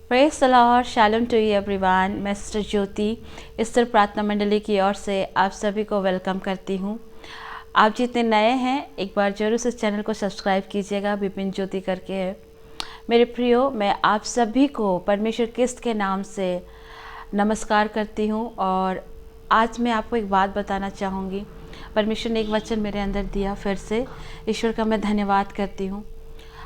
Praise the lord, shalom to you everyone. मैं sister Jyoti Easter प्रार्थना मंडली की ओर से आप सभी को वेलकम करती हूँ। आप जितने नए हैं एक बार जरूर से इस चैनल को सब्सक्राइब कीजिएगा, विपिन ज्योति करके है। मेरे प्रियो, मैं आप सभी को परमेश्वर क्रिस्त के नाम से नमस्कार करती हूँ और आज मैं आपको एक बात बताना चाहूँगी। परमेश्वर ने एक वचन मेरे अंदर दिया, फिर से ईश्वर का मैं धन्यवाद करती हूँ।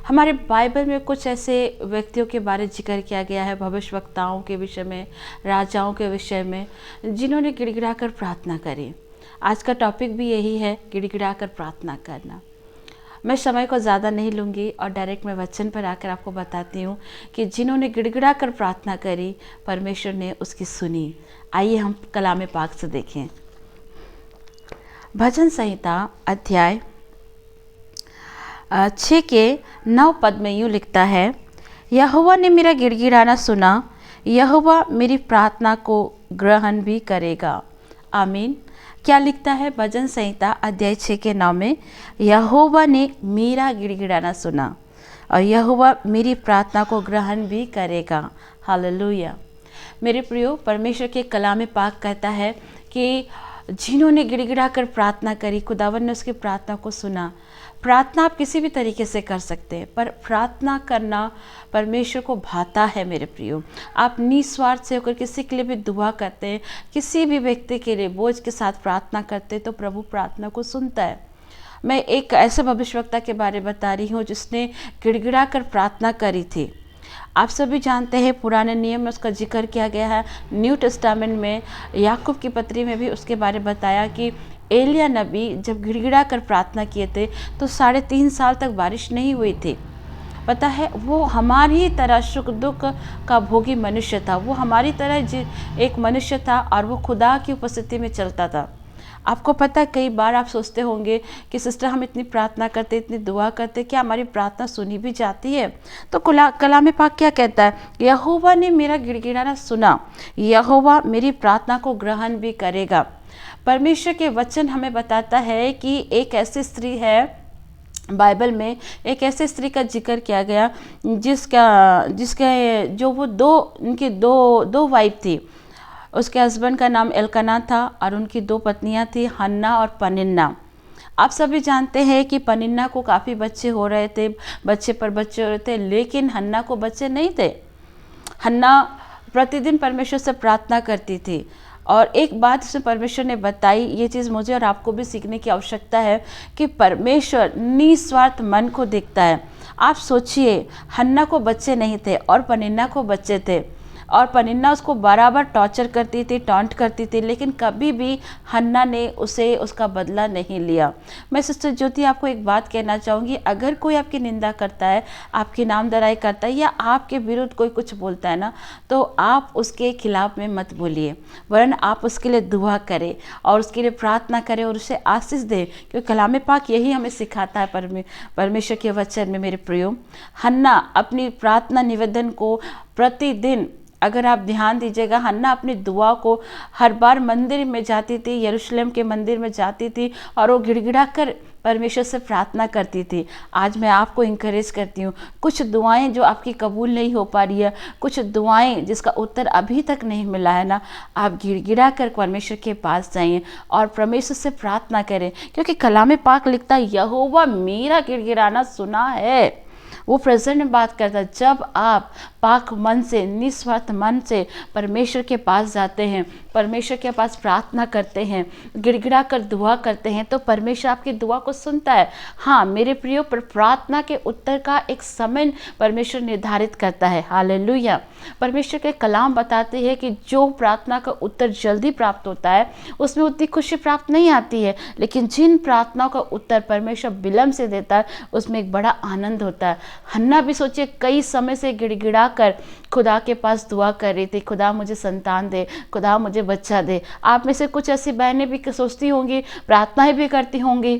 हमारे बाइबल में कुछ ऐसे व्यक्तियों के बारे जिक्र किया गया है, भविष्यवक्ताओं के विषय में, राजाओं के विषय में, जिन्होंने गिड़गिड़ा कर प्रार्थना करी। आज का टॉपिक भी यही है, गिड़गिड़ा कर प्रार्थना करना। मैं समय को ज़्यादा नहीं लूँगी और डायरेक्ट मैं वचन पर आकर आपको बताती हूँ कि जिन्होंने गिड़गिड़ा कर प्रार्थना करी, परमेश्वर ने उसकी सुनी। आइए हम कलाम पाक से देखें। भजन संहिता अध्याय 6 के 9 पद में यूँ लिखता है, यहोवा ने मेरा गिड़गिड़ाना सुना, यहोवा मेरी प्रार्थना को ग्रहण भी करेगा। आमीन। क्या लिखता है भजन संहिता अध्याय 6 के 9 में, यहोवा ने मेरा गिड़गिड़ाना सुना और यहोवा मेरी प्रार्थना को ग्रहण भी करेगा। हालेलुया। मेरे प्रियो, परमेश्वर के कलाम पाक कहता है कि जिन्होंने गिड़गिड़ा कर प्रार्थना करी, खुदावन ने उसकी प्रार्थना को सुना। प्रार्थना आप किसी भी तरीके से कर सकते हैं, पर प्रार्थना करना परमेश्वर को भाता है। मेरे प्रियो, आप निस्वार्थ से होकर किसी के लिए भी दुआ करते हैं, किसी भी व्यक्ति के लिए बोझ के साथ प्रार्थना करते हैं, तो प्रभु प्रार्थना को सुनता है। मैं एक ऐसे भविष्यवक्ता के बारे में बता रही हूँ जिसने गिड़गिड़ा कर प्रार्थना करी थी। आप सभी जानते हैं, पुराने नियम में उसका जिक्र किया गया है, न्यू टेस्टामेंट में याकूब की पत्री में भी उसके बारे में बताया कि एलिया नबी जब गिड़गिड़ा कर प्रार्थना किए थे तो 3.5 साल तक बारिश नहीं हुई थी। पता है, वो हमारी तरह सुख दुख का भोगी मनुष्य था, वो हमारी तरह एक मनुष्य था और वो खुदा की उपस्थिति में चलता था। आपको पता है, कई बार आप सोचते होंगे कि सिस्टर हम इतनी प्रार्थना करते, इतनी दुआ करते, क्या हमारी प्रार्थना सुनी भी जाती है? तो कलाम पाक क्या कहता है? यहोवा ने मेरा गिड़गिड़ाना सुना, यहोवा मेरी प्रार्थना को ग्रहण भी करेगा। परमेश्वर के वचन हमें बताता है कि एक ऐसी स्त्री है, बाइबल में एक ऐसे स्त्री का जिक्र किया गया जिसका जो वो उनकी दो वाइफ थी। उसके हस्बैंड का नाम एलकना था और उनकी 2 पत्नियां थी, हन्ना और पनिन्ना। आप सभी जानते हैं कि पनिन्ना को काफ़ी बच्चे हो रहे थे, बच्चे पर बच्चे हो रहे थे, लेकिन हन्ना को बच्चे नहीं थे। हन्ना प्रतिदिन परमेश्वर से प्रार्थना करती थी और एक बात उसने परमेश्वर ने बताई, ये चीज़ मुझे और आपको भी सीखने की आवश्यकता है कि परमेश्वर निस्वार्थ मन को देखता है। आप सोचिए, हन्ना को बच्चे नहीं थे और पनिन्ना को बच्चे थे और पनिन्ना उसको बराबर टॉर्चर करती थी, टॉन्ट करती थी, लेकिन कभी भी हन्ना ने उसका बदला नहीं लिया। मैं सिस्टर ज्योति आपको एक बात कहना चाहूँगी, अगर कोई आपकी निंदा करता है, आपकी नामधराई करता है या आपके विरुद्ध कोई कुछ बोलता है ना, तो आप उसके खिलाफ में मत बोलिए, वरन आप उसके लिए दुआ करें और उसके लिए प्रार्थना करें और उसे आशीष दें, क्योंकि कलाम पाक यही हमें सिखाता है परमेश्वर के वचन में। मेरे प्रियो, हन्ना अपनी प्रार्थना निवेदन को प्रतिदिन, अगर आप ध्यान दीजिएगा, हन्ना अपनी दुआ को हर बार मंदिर में जाती थी, यरूशलेम के मंदिर में जाती थी और वो गिड़गिड़ा कर परमेश्वर से प्रार्थना करती थी। आज मैं आपको इंकरेज करती हूँ, कुछ दुआएं जो आपकी कबूल नहीं हो पा रही है, कुछ दुआएं जिसका उत्तर अभी तक नहीं मिला है ना, आप गिड़गिड़ा कर परमेश्वर के पास जाइए और परमेश्वर से प्रार्थना करें, क्योंकि कलाम पाक लिखता है, यहोवा मेरा गिड़गिड़ाना सुना है। वो प्रेजेंट में बात करता है। जब आप पाक मन से, निस्वार्थ मन से परमेश्वर के पास जाते हैं, परमेश्वर के पास प्रार्थना करते हैं, गिड़गिड़ा कर दुआ करते हैं, तो परमेश्वर आपकी दुआ को सुनता है। हाँ मेरे प्रियो, पर प्रार्थना के उत्तर का एक समय परमेश्वर निर्धारित करता है। हालेलुया। परमेश्वर के कलाम बताते हैं कि जो प्रार्थना का उत्तर जल्दी प्राप्त होता है उसमें उतनी खुशी प्राप्त नहीं आती है, लेकिन जिन प्रार्थनाओं का उत्तर परमेश्वर विलम्ब से देता है उसमें एक बड़ा आनंद होता है। हन्ना भी सोचिए, कई समय से गिड़गिड़ा कर खुदा के पास दुआ कर रही थी, खुदा मुझे संतान दे, खुदा मुझे बच्चा दे। आप में से कुछ ऐसी बहनें भी सोचती होंगी, प्रार्थनाएं भी करती होंगी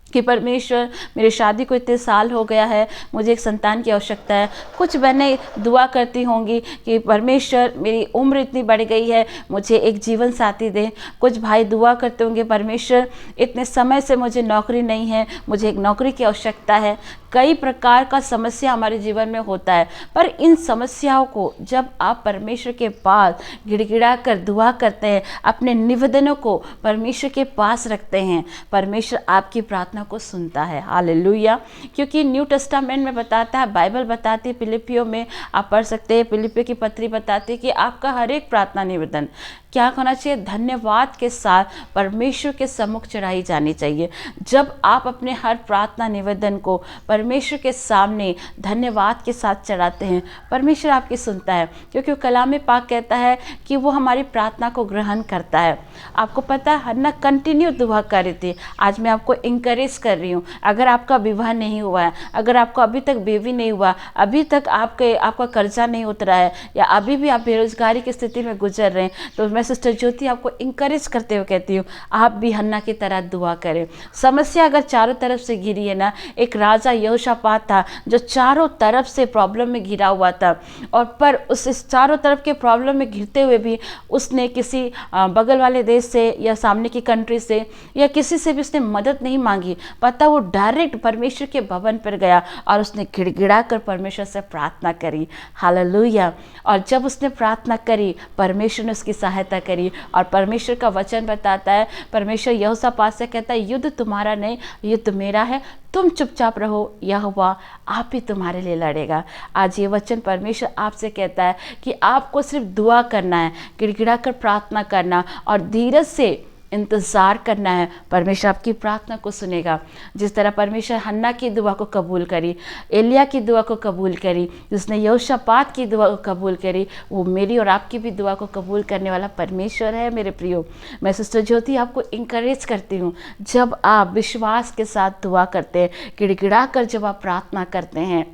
कि परमेश्वर, मेरी शादी को इतने साल हो गया है, मुझे एक संतान की आवश्यकता है। कुछ बहनें दुआ करती होंगी कि परमेश्वर, मेरी उम्र इतनी बढ़ गई है, मुझे एक जीवन साथी दें। कुछ भाई दुआ करते होंगे, परमेश्वर इतने समय से मुझे नौकरी नहीं है, मुझे एक नौकरी की आवश्यकता है। कई प्रकार का समस्या हमारे जीवन में होता है, पर इन समस्याओं को जब आप परमेश्वर के पास गिड़गिड़ा कर दुआ करते हैं, अपने निवेदनों को परमेश्वर के पास रखते हैं, परमेश्वर आपकी प्रार्थना को सुनता है। हालेलुया। क्योंकि न्यू टेस्टामेंट में बताता है, बाइबल बताती है, फिलिपियों में आप पढ़ सकते हैं, फिलिपियों की पत्री बताती है कि आपका हर एक प्रार्थना निवेदन क्या होना चाहिए, धन्यवाद के साथ परमेश्वर के सम्मुख चढ़ाई जानी चाहिए। जब आप अपने हर प्रार्थना निवेदन को परमेश्वर के सामने धन्यवाद के साथ चढ़ाते हैं, परमेश्वर आपकी सुनता है, क्योंकि कलाम पाक कहता है कि वो हमारी प्रार्थना को ग्रहण करता है। आपको पता है हन्ना कंटिन्यू दुआ कर रही थी। आज मैं आपको इंकरेज कर रही हूँ, अगर आपका विवाह नहीं हुआ है, अगर आपको अभी तक बेबी नहीं हुआ, अभी तक आपका कर्जा नहीं उतरा है, या अभी भी आप बेरोजगारी की स्थिति में गुजर रहे हैं, तो मैं सिस्टर ज्योति आपको इंकरेज करते हुए कहती हूँ, आप भी हन्ना की तरह दुआ करें। समस्या अगर चारों तरफ से घिरी है ना, एक राजा यहोशापात था जो चारों तरफ से प्रॉब्लम में घिरा हुआ था, और पर उस चारों तरफ के प्रॉब्लम में घिरते हुए भी उसने किसी बगल वाले देश से या सामने की कंट्री से या किसी से भी उसने मदद नहीं मांगी। पता, वो डायरेक्ट परमेश्वर के भवन पर गया और उसने गिड़गिड़ा कर परमेश्वर से प्रार्थना करी। हालेलुया। और जब उसने प्रार्थना करी, परमेश्वर ने उसकी सहायता करी। और परमेश्वर का वचन बताता है, परमेश्वर यहोशापात से कहता है, युद्ध तुम्हारा नहीं, युद्ध मेरा है, तुम चुपचाप रहो, यहोवा आप ही तुम्हारे लिए लड़ेगा। आज ये वचन परमेश्वर आपसे कहता है कि आपको सिर्फ दुआ करना है, गिड़गिड़ा कर प्रार्थना करना और धीरज से इंतज़ार करना है। परमेश्वर आपकी प्रार्थना को सुनेगा। जिस तरह परमेश्वर हन्ना की दुआ को कबूल करी, एलिया की दुआ को कबूल करी, जिसने यहोशापात की दुआ को कबूल करी, वो मेरी और आपकी भी दुआ को कबूल करने वाला परमेश्वर है। मेरे प्रियो, मैं सिस्टर ज्योति आपको इंकरेज करती हूँ, जब आप विश्वास के साथ दुआ करते हैं, गिड़गिड़ा कर जब आप प्रार्थना करते हैं,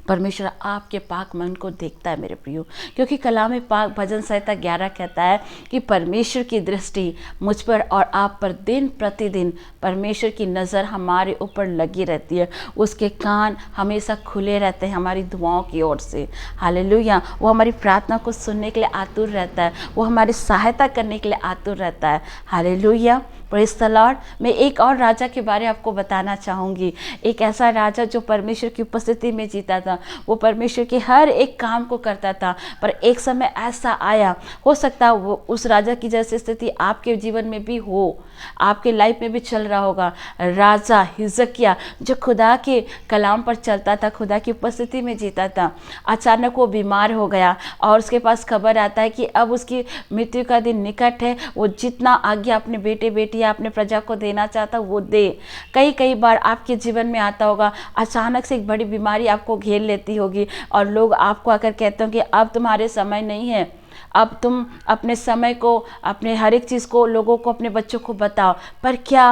परमेश्वर आपके पाक मन को देखता है मेरे प्रियो। क्योंकि कलाम पाक भजन संहिता 11 कहता है कि परमेश्वर की दृष्टि मुझ पर और आप पर दिन प्रतिदिन, परमेश्वर की नज़र हमारे ऊपर लगी रहती है, उसके कान हमेशा खुले रहते हैं हमारी दुआओं की ओर से। हालेलुया। वो हमारी प्रार्थना को सुनने के लिए आतुर रहता है, वो हमारी सहायता करने के लिए आतुर रहता है। हालेलुया। Praise the Lord. मैं एक और राजा के बारे में आपको बताना चाहूँगी। एक ऐसा राजा जो परमेश्वर की उपस्थिति में जीता था, वो परमेश्वर के हर एक काम को करता था, पर एक समय ऐसा आया, हो सकता है वो उस राजा की जैसी स्थिति आपके जीवन में भी हो, आपके लाइफ में भी चल रहा होगा। राजा हिजकिय्याह जो खुदा के कलाम पर चलता था, खुदा की उपस्थिति में जीता था, अचानक वो बीमार हो गया और उसके पास खबर आता है कि अब उसकी मृत्यु का दिन निकट है। वो जितना आज्ञा अपने बेटे बेटी या अपने प्रजा को देना चाहता वो दे। कई बार आपके जीवन में आता होगा, अचानक से एक बड़ी बीमारी आपको घेर लेती होगी और लोग आपको आकर कहते हो कि अब तुम्हारे समय नहीं है, अब तुम अपने समय को, अपने हर एक चीज़ को लोगों को, अपने बच्चों को बताओ। पर क्या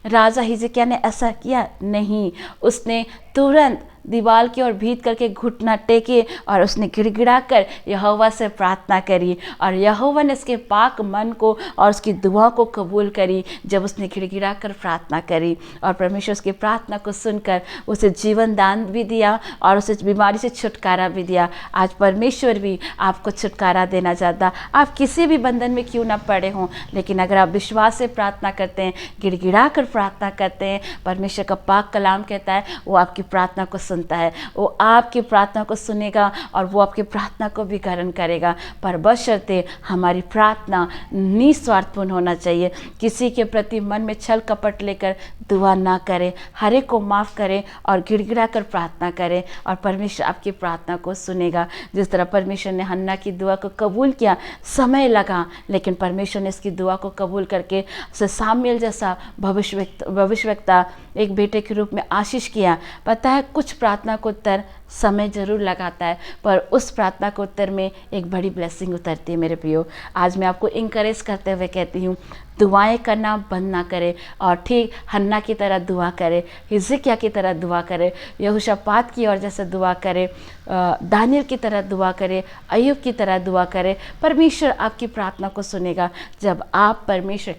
राजा हिजकिय्याह ने ऐसा किया? नहीं। उसने तुरंत दीवार की ओर भीत करके घुटना टेके और उसने गिड़गिड़ा कर यहोवा से प्रार्थना करी, और यहोवा ने उसके पाक मन को और उसकी दुआ को कबूल करी जब उसने गिड़गिड़ा कर प्रार्थना करी। और परमेश्वर उसकी प्रार्थना को सुनकर उसे जीवन दान भी दिया और उसे बीमारी से छुटकारा भी दिया। आज परमेश्वर भी आपको छुटकारा देना चाहता। आप किसी भी बंधन में क्यों ना पड़े हों, लेकिन अगर आप विश्वास से प्रार्थना करते हैं, गिड़गिड़ा कर प्रार्थना करते हैं, परमेश्वर का पाक कलाम कहता है वो आपकी प्रार्थना को सुनता है, वो आपकी प्रार्थना को सुनेगा और वो आपकी प्रार्थना को भी ग्रहण करेगा। पर बशर्ते हमारी प्रार्थना निस्वार्थपूर्ण होना चाहिए। किसी के प्रति मन में छल कपट लेकर दुआ ना करें, हर एक को माफ़ करें और गिड़गिड़ा कर प्रार्थना करें, और परमेश्वर आपकी प्रार्थना को सुनेगा। जिस तरह परमेश्वर ने हन्ना की दुआ को कबूल किया, समय लगा, लेकिन परमेश्वर ने इसकी दुआ को कबूल करके उसे सामुएल जैसा भविष्यवक्ता, एक बेटे के रूप में आशीष किया। पता है, कुछ प्रार्थना को उत्तर समय जरूर लगाता है, पर उस प्रार्थना को उत्तर में एक बड़ी ब्लेसिंग उतरती है। मेरे प्रियो, आज मैं आपको इंकरेज करते हुए कहती हूँ, दुआएं करना बंद ना करें, और ठीक हन्ना की तरह दुआ करें, हिजकिय्याह की तरह दुआ करें, यहोशापात की और जैसे दुआ करें, दानियल की तरह दुआ करें, अय्यूब की तरह दुआ करें। परमेश्वर आपकी प्रार्थना को सुनेगा। जब आप परमेश्वर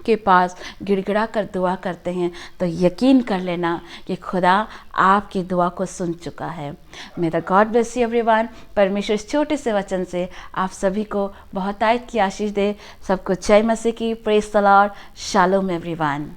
के पास गिड़गिड़ा कर दुआ करते हैं तो यकीन कर लेना कि खुदा आपकी दुआ को सुन चुका है। मे the God bless you everyone. परमेश्वर इस छोटे से वचन से आप सभी को बहुत आयत की आशीष दे। सबको जय मसीह की। Praise the lord. Shalom everyone.